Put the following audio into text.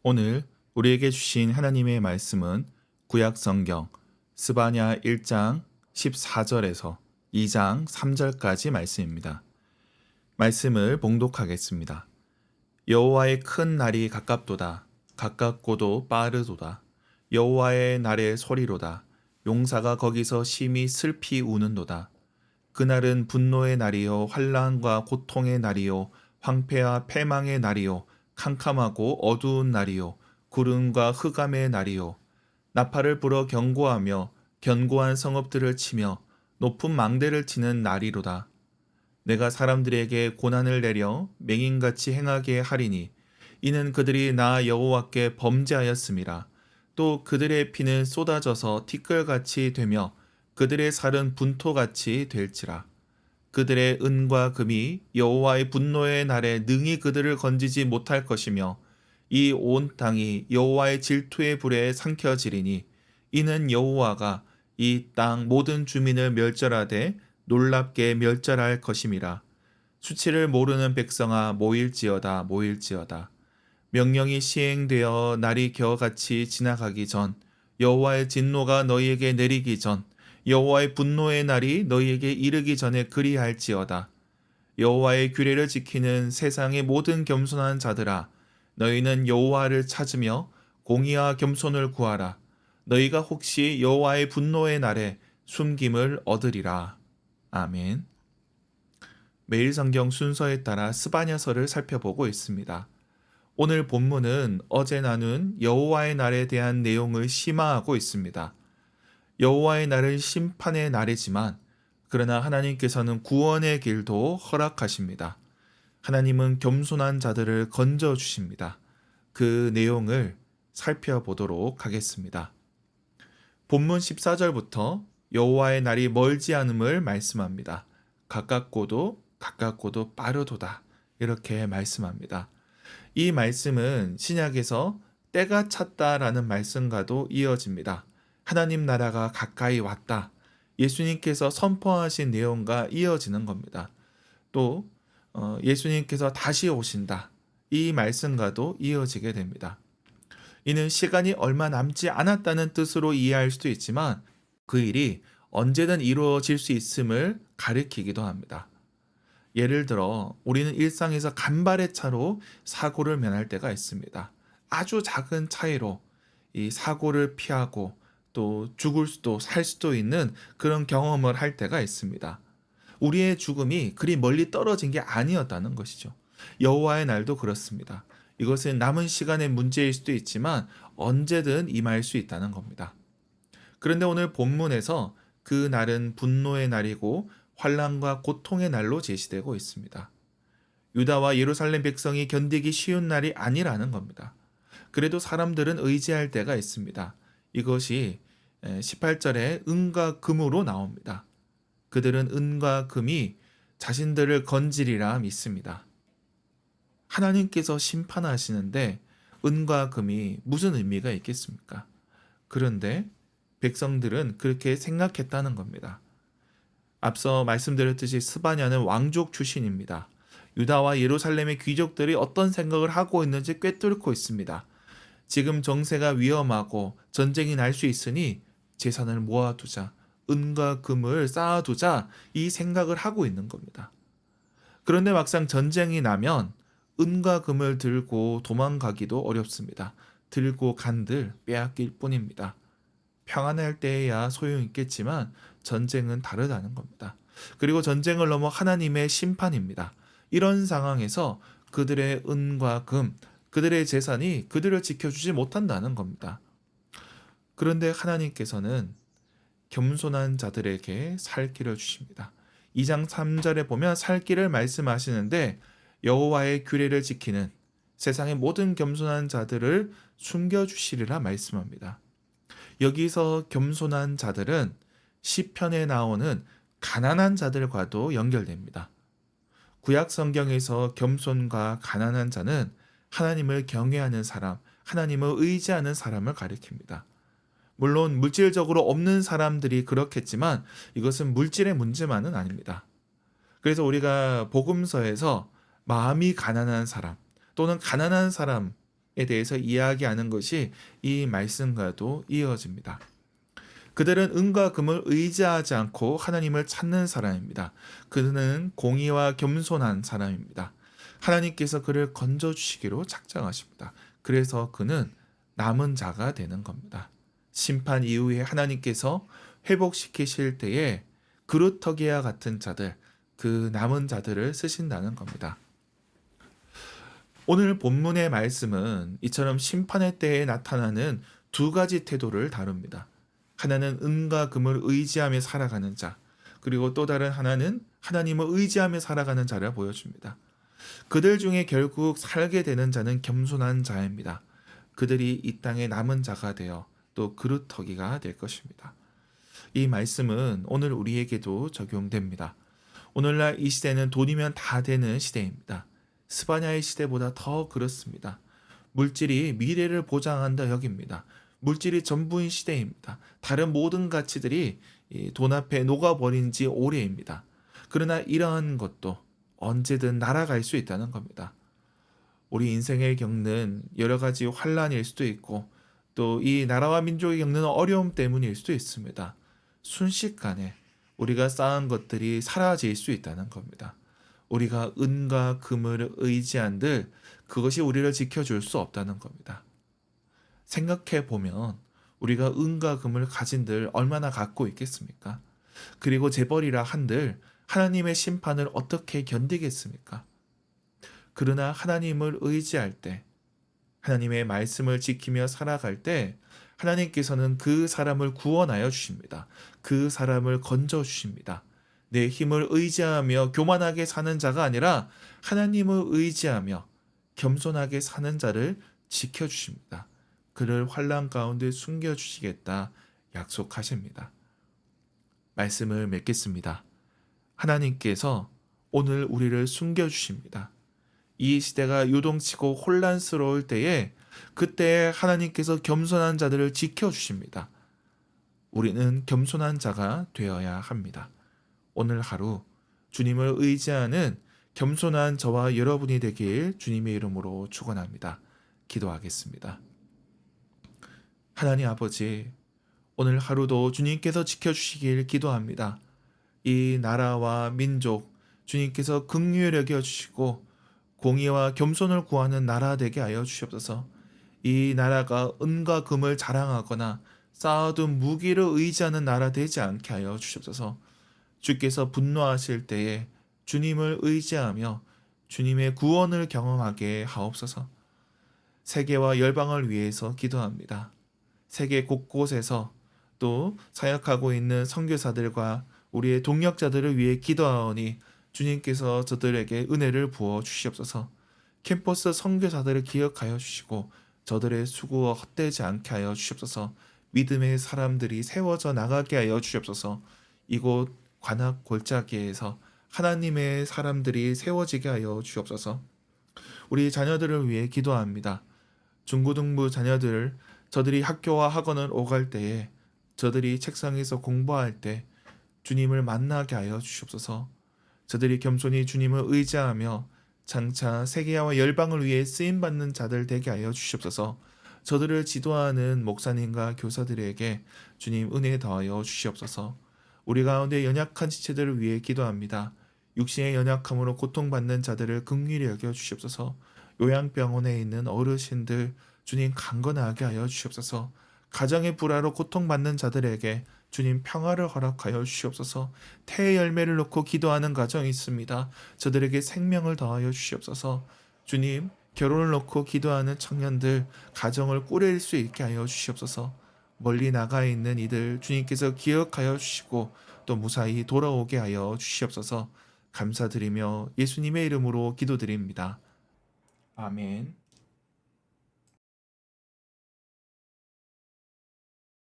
오늘 우리에게 주신 하나님의 말씀은 구약 성경 스바냐 1장 14절에서 2장 3절까지 말씀입니다. 말씀을 봉독하겠습니다. 여호와의 큰 날이 가깝도다. 가깝고도 빠르도다. 여호와의 날의 소리로다. 용사가 거기서 심히 슬피 우는도다. 그날은 분노의 날이요 환난과 고통의 날이요 황폐와 패망의 날이요 캄캄하고 어두운 날이요 구름과 흑암의 날이요 나팔을 불어 경고하며 견고한 성읍들을 치며 높은 망대를 치는 날이로다. 내가 사람들에게 고난을 내려 맹인같이 행하게 하리니 이는 그들이 나 여호와께 범죄하였음이라. 또 그들의 피는 쏟아져서 티끌같이 되며 그들의 살은 분토같이 될지라. 그들의 은과 금이 여호와의 분노의 날에 능히 그들을 건지지 못할 것이며 이 온 땅이 여호와의 질투의 불에 삼켜지리니 이는 여호와가 이 땅 모든 주민을 멸절하되 놀랍게 멸절할 것임이라. 수치를 모르는 백성아 모일지어다 모일지어다. 명령이 시행되어 날이 겨같이 지나가기 전 여호와의 진노가 너희에게 내리기 전 여호와의 분노의 날이 너희에게 이르기 전에 그리할지어다. 여호와의 규례를 지키는 세상의 모든 겸손한 자들아 너희는 여호와를 찾으며 공의와 겸손을 구하라. 너희가 혹시 여호와의 분노의 날에 숨김을 얻으리라. 아멘. 매일 성경 순서에 따라 스바냐서를 살펴보고 있습니다. 오늘 본문은 어제 나눈 여호와의 날에 대한 내용을 심화하고 있습니다. 여호와의 날은 심판의 날이지만 그러나 하나님께서는 구원의 길도 허락하십니다. 하나님은 겸손한 자들을 건져 주십니다. 그 내용을 살펴보도록 하겠습니다. 본문 14절부터 여호와의 날이 멀지 않음을 말씀합니다. 가깝고도 빠르도다. 이렇게 말씀합니다. 이 말씀은 신약에서 때가 찼다라는 말씀과도 이어집니다. 하나님 나라가 가까이 왔다. 예수님께서 선포하신 내용과 이어지는 겁니다. 또 예수님께서 다시 오신다. 이 말씀과도 이어지게 됩니다. 이는 시간이 얼마 남지 않았다는 뜻으로 이해할 수도 있지만 그 일이 언제든 이루어질 수 있음을 가리키기도 합니다. 예를 들어 우리는 일상에서 간발의 차로 사고를 면할 때가 있습니다. 아주 작은 차이로 이 사고를 피하고 또 죽을 수도 살 수도 있는 그런 경험을 할 때가 있습니다. 우리의 죽음이 그리 멀리 떨어진 게 아니었다는 것이죠. 여호와의 날도 그렇습니다. 이것은 남은 시간의 문제일 수도 있지만 언제든 임할 수 있다는 겁니다. 그런데 오늘 본문에서 그 날은 분노의 날이고 환난과 고통의 날로 제시되고 있습니다. 유다와 예루살렘 백성이 견디기 쉬운 날이 아니라는 겁니다. 그래도 사람들은 의지할 때가 있습니다. 이것이 18절에 은과 금으로 나옵니다. 그들은 은과 금이 자신들을 건지리라 믿습니다. 하나님께서 심판하시는데 은과 금이 무슨 의미가 있겠습니까? 그런데 백성들은 그렇게 생각했다는 겁니다. 앞서 말씀드렸듯이 스바냐는 왕족 출신입니다. 유다와 예루살렘의 귀족들이 어떤 생각을 하고 있는지 꿰뚫고 있습니다. 지금 정세가 위험하고 전쟁이 날 수 있으니 재산을 모아두자, 은과 금을 쌓아두자 이 생각을 하고 있는 겁니다. 그런데 막상 전쟁이 나면 은과 금을 들고 도망가기도 어렵습니다. 들고 간들 빼앗길 뿐입니다. 평안할 때에야 소용있겠지만 전쟁은 다르다는 겁니다. 그리고 전쟁을 넘어 하나님의 심판입니다. 이런 상황에서 그들의 은과 금, 그들의 재산이 그들을 지켜주지 못한다는 겁니다. 그런데 하나님께서는 겸손한 자들에게 살 길을 주십니다. 2장 3절에 보면 살 길을 말씀하시는데 여호와의 규례를 지키는 세상의 모든 겸손한 자들을 숨겨주시리라 말씀합니다. 여기서 겸손한 자들은 시편에 나오는 가난한 자들과도 연결됩니다. 구약 성경에서 겸손과 가난한 자는 하나님을 경외하는 사람, 하나님을 의지하는 사람을 가리킵니다. 물론 물질적으로 없는 사람들이 그렇겠지만 이것은 물질의 문제만은 아닙니다. 그래서 우리가 복음서에서 마음이 가난한 사람 또는 가난한 사람 대해서 이야기하는 것이 이 말씀과도 이어집니다. 그들은 은과 금을 의지하지 않고 하나님을 찾는 사람입니다. 그는 공의와 겸손한 사람입니다. 하나님께서 그를 건져주시기로 작정하십니다. 그래서 그는 남은 자가 되는 겁니다. 심판 이후에 하나님께서 회복시키실 때에 그루터기와 같은 자들, 그 남은 자들을 쓰신다는 겁니다. 오늘 본문의 말씀은 이처럼 심판의 때에 나타나는 두 가지 태도를 다룹니다. 하나는 은과 금을 의지하며 살아가는 자, 그리고 또 다른 하나는 하나님을 의지하며 살아가는 자를 보여줍니다. 그들 중에 결국 살게 되는 자는 겸손한 자입니다. 그들이 이 땅에 남은 자가 되어 또 그루터기가 될 것입니다. 이 말씀은 오늘 우리에게도 적용됩니다. 오늘날 이 시대는 돈이면 다 되는 시대입니다. 스바냐의 시대보다 더 그렇습니다. 물질이 미래를 보장한다 여깁니다. 물질이 전부인 시대입니다. 다른 모든 가치들이 이돈 앞에 녹아버린 지 오래입니다. 그러나 이러한 것도 언제든 날아갈 수 있다는 겁니다. 우리 인생에 겪는 여러 가지 환란일 수도 있고 또 이 나라와 민족이 겪는 어려움 때문일 수도 있습니다. 순식간에 우리가 쌓은 것들이 사라질 수 있다는 겁니다. 우리가 은과 금을 의지한들 그것이 우리를 지켜줄 수 없다는 겁니다. 생각해 보면 우리가 은과 금을 가진들 얼마나 갖고 있겠습니까? 그리고 재벌이라 한들 하나님의 심판을 어떻게 견디겠습니까? 그러나 하나님을 의지할 때, 하나님의 말씀을 지키며 살아갈 때 하나님께서는 그 사람을 구원하여 주십니다. 그 사람을 건져 주십니다. 내 힘을 의지하며 교만하게 사는 자가 아니라 하나님을 의지하며 겸손하게 사는 자를 지켜주십니다. 그를 환난 가운데 숨겨주시겠다 약속하십니다. 말씀을 맺겠습니다. 하나님께서 오늘 우리를 숨겨주십니다. 이 시대가 요동치고 혼란스러울 때에 그때 하나님께서 겸손한 자들을 지켜주십니다. 우리는 겸손한 자가 되어야 합니다. 오늘 하루 주님을 의지하는 겸손한 저와 여러분이 되길 주님의 이름으로 축원합니다. 기도하겠습니다. 하나님 아버지, 오늘 하루도 주님께서 지켜주시길 기도합니다. 이 나라와 민족 주님께서 긍휼히 여겨주시고 공의와 겸손을 구하는 나라 되게 하여 주시옵소서. 이 나라가 은과 금을 자랑하거나 쌓아둔 무기를 의지하는 나라 되지 않게 하여 주시옵소서. 주께서 분노하실 때에 주님을 의지하며 주님의 구원을 경험하게 하옵소서. 세계와 열방을 위해서 기도합니다. 세계 곳곳에서 또 사역하고 있는 선교사들과 우리의 동역자들을 위해 기도하오니 주님께서 저들에게 은혜를 부어 주시옵소서. 캠퍼스 선교사들을 기억하여 주시고 저들의 수고가 헛되지 않게 하여 주시옵소서. 믿음의 사람들이 세워져 나가게 하여 주시옵소서. 이곳 관악 골짜기에서 하나님의 사람들이 세워지게 하여 주옵소서. 우리 자녀들을 위해 기도합니다. 중고등부 자녀들, 저들이 학교와 학원을 오갈 때에 저들이 책상에서 공부할 때 주님을 만나게 하여 주시옵소서. 저들이 겸손히 주님을 의지하며 장차 세계와 열방을 위해 쓰임받는 자들 되게 하여 주시옵소서. 저들을 지도하는 목사님과 교사들에게 주님 은혜 더하여 주시옵소서. 우리 가운데 연약한 지체들을 위해 기도합니다. 육신의 연약함으로 고통받는 자들을 긍휼히 여겨 주시옵소서. 요양병원에 있는 어르신들 주님 강건하게 하여 주시옵소서. 가정의 불화로 고통받는 자들에게 주님 평화를 허락하여 주시옵소서. 태의 열매를 놓고 기도하는 가정이 있습니다. 저들에게 생명을 더하여 주시옵소서. 주님, 결혼을 놓고 기도하는 청년들 가정을 꾸릴 수 있게 하여 주시옵소서. 멀리 나가 있는 이들 주님께서 기억하여 주시고 또 무사히 돌아오게 하여 주시옵소서. 감사드리며 예수님의 이름으로 기도드립니다. 아멘.